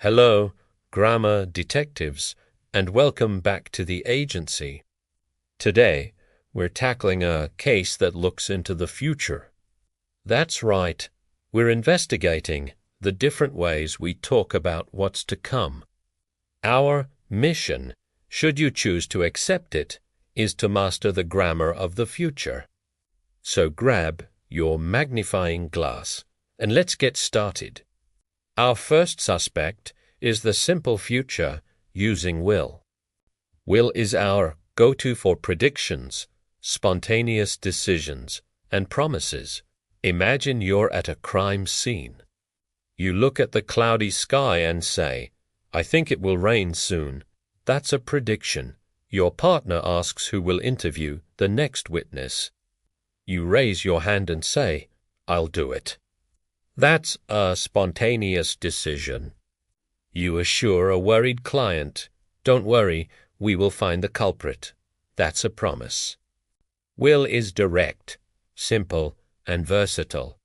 Hello, grammar detectives, and welcome back to the agency. Today, we're tackling a case that looks into the future. That's right, we're investigating the different ways we talk about what's to come. Our mission, should you choose to accept it, is to master the grammar of the future. So grab your magnifying glass and let's get started. Our first suspect is the simple future using will. Will is our go-to for predictions, spontaneous decisions, and promises. Imagine you're at a crime scene. You look at the cloudy sky and say, "I think it will rain soon." That's a prediction. Your partner asks who will interview the next witness. You raise your hand and say, "I'll do it." That's a spontaneous decision. You assure a worried client, "Don't worry, we will find the culprit." That's a promise. Will is direct, simple, and versatile.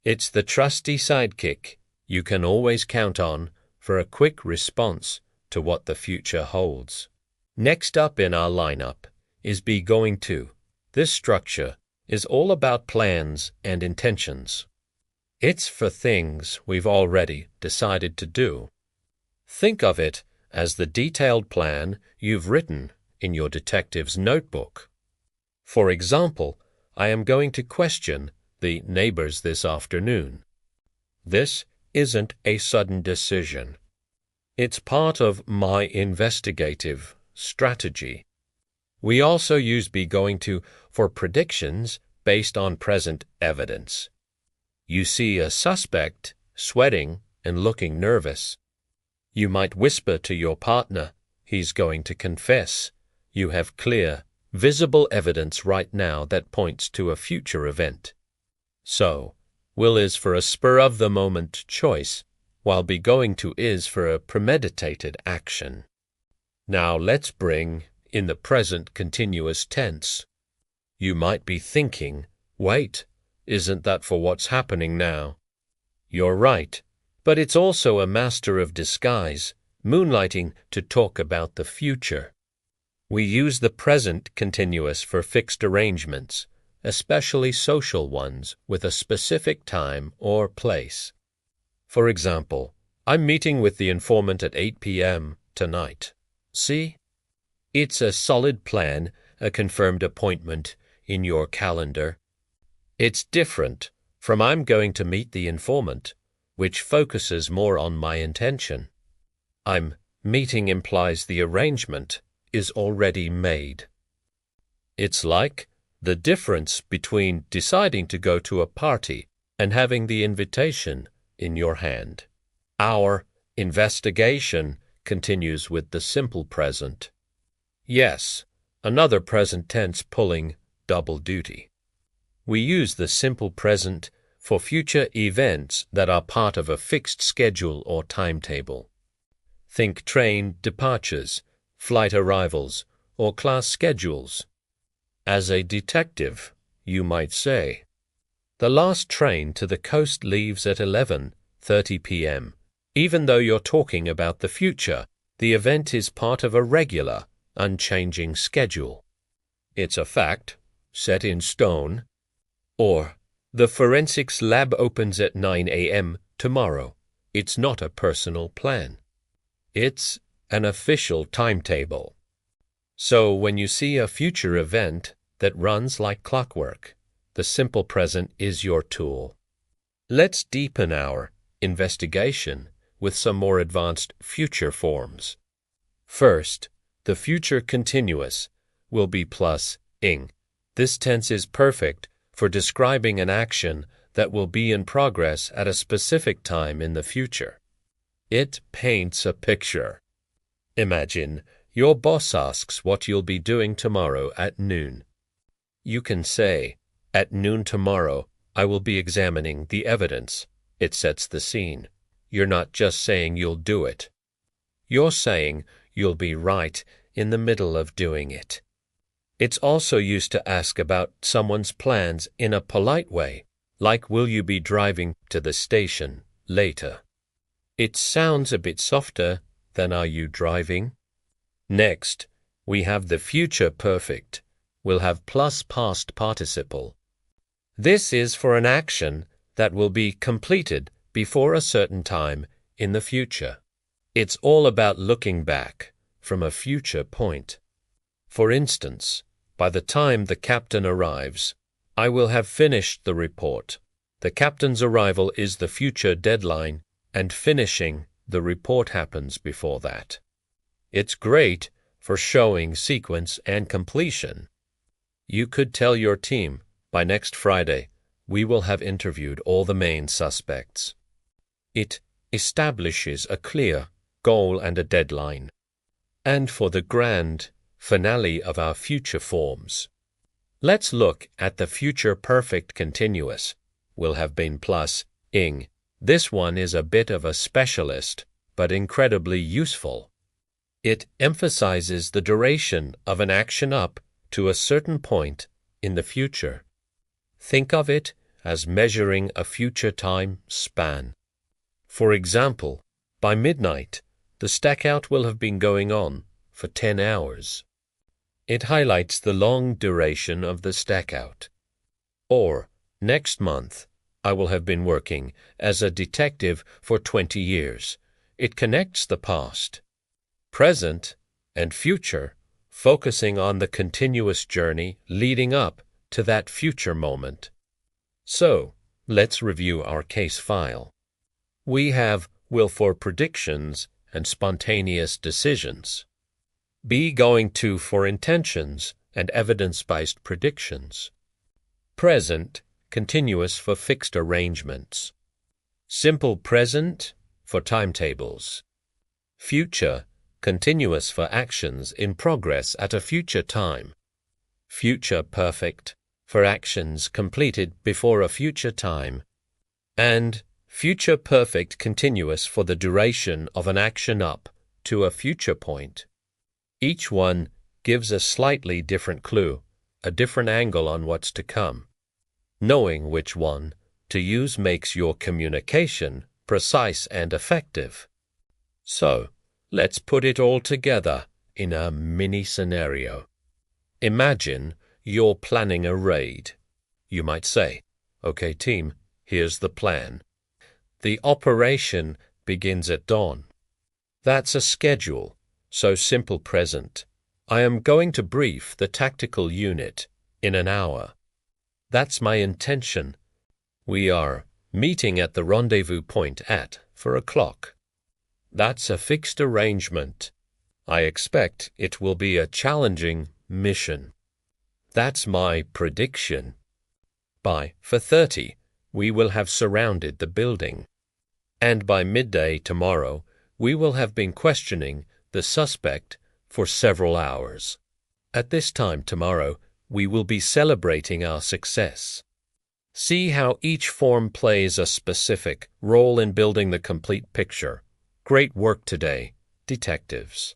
It's the trusty sidekick you can always count on for a quick response to what the future holds. Next up in our lineup is be going to. This structure is all about plans and intentions. It's for things we've already decided to do. Think of it as the detailed plan you've written in your detective's notebook. For example, I am going to question the neighbors this afternoon. This isn't a sudden decision. It's part of my investigative strategy. We also use be going to for predictions based on present evidence. You see a suspect sweating and looking nervous. You might whisper to your partner, "He's going to confess." You have clear, visible evidence right now that points to a future event. So, will is for a spur-of-the-moment choice, while be going to is for a premeditated action. Now let's bring in the present continuous tense. You might be thinking, "Wait, isn't that for what's happening now?" You're right, but it's also a master of disguise, moonlighting to talk about the future. We use the present continuous for fixed arrangements, especially social ones with a specific time or place. For example, I'm meeting with the informant at 8 p.m. tonight. See? It's a solid plan, a confirmed appointment in your calendar. It's different from I'm going to meet the informant, which focuses more on my intention. I'm meeting implies the arrangement is already made. It's like the difference between deciding to go to a party and having the invitation in your hand. Our investigation continues with the simple present. Yes, another present tense pulling double duty. We use the simple present for future events that are part of a fixed schedule or timetable. Think train departures, flight arrivals, or class schedules. As a detective, you might say, "The last train to the coast leaves at 11:30 p.m. Even though you're talking about the future, the event is part of a regular, unchanging schedule. It's a fact, set in stone. Or, "The forensics lab opens at 9 a.m. tomorrow." It's not a personal plan. It's an official timetable. So when you see a future event that runs like clockwork, the simple present is your tool. Let's deepen our investigation with some more advanced future forms. First, the future continuous will be plus ing. This tense is perfect for describing an action that will be in progress at a specific time in the future. It paints a picture. Imagine your boss asks what you'll be doing tomorrow at noon. You can say, "At noon tomorrow, I will be examining the evidence." It sets the scene. You're not just saying you'll do it. You're saying you'll be right in the middle of doing it. It's also used to ask about someone's plans in a polite way, like, "Will you be driving to the station later?" It sounds a bit softer than "are you driving?" Next, we have the future perfect. We'll have plus past participle. This is for an action that will be completed before a certain time in the future. It's all about looking back from a future point. For instance, by the time the captain arrives, I will have finished the report. The captain's arrival is the future deadline, and finishing the report happens before that. It's great for showing sequence and completion. You could tell your team, by next Friday, we will have interviewed all the main suspects. It establishes a clear goal and a deadline. And for the grand finale of our future forms, let's look at the future perfect continuous. Will have been plus ing. This one is a bit of a specialist, but incredibly useful. It emphasizes the duration of an action up to a certain point in the future. Think of it as measuring a future time span. For example, by midnight, the stackout will have been going on for 10 hours. It highlights the long duration of the stackout. Or, next month, I will have been working as a detective for 20 years. It connects the past, present, and future, focusing on the continuous journey leading up to that future moment. So, let's review our case file. We have will for predictions and spontaneous decisions. Be going to for intentions and evidence-based predictions. Present continuous for fixed arrangements. Simple present for timetables. Future continuous for actions in progress at a future time. Future perfect for actions completed before a future time. And future perfect continuous for the duration of an action up to a future point. Each one gives a slightly different clue, a different angle on what's to come. Knowing which one to use makes your communication precise and effective. So, let's put it all together in a mini scenario. Imagine you're planning a raid. You might say, "Okay, team, here's the plan. The operation begins at dawn." That's a schedule, so simple present. I am going to brief the tactical unit in an hour. That's my intention. We are meeting at the rendezvous point at 4:00. That's a fixed arrangement. I expect it will be a challenging mission. That's my prediction. By 4:30, we will have surrounded the building. And by midday tomorrow, we will have been questioning the suspect for several hours. At this time tomorrow, we will be celebrating our success. See how each form plays a specific role in building the complete picture. Great work today, detectives.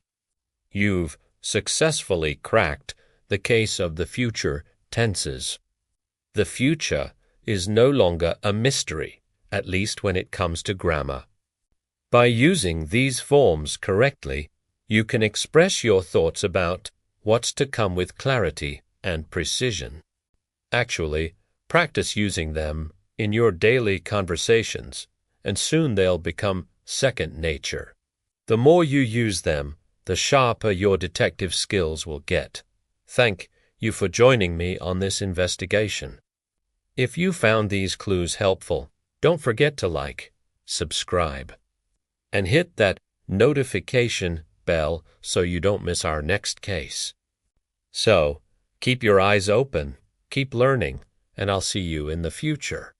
You've successfully cracked the case of the future tenses. The future is no longer a mystery, at least when it comes to grammar. By using these forms correctly, you can express your thoughts about what's to come with clarity and precision. Actually, practice using them in your daily conversations, and soon they'll become second nature. The more you use them, the sharper your detective skills will get. Thank you for joining me on this investigation. If you found these clues helpful, don't forget to like, subscribe, and hit that notification bell so you don't miss our next case. So, keep your eyes open, keep learning, and I'll see you in the future.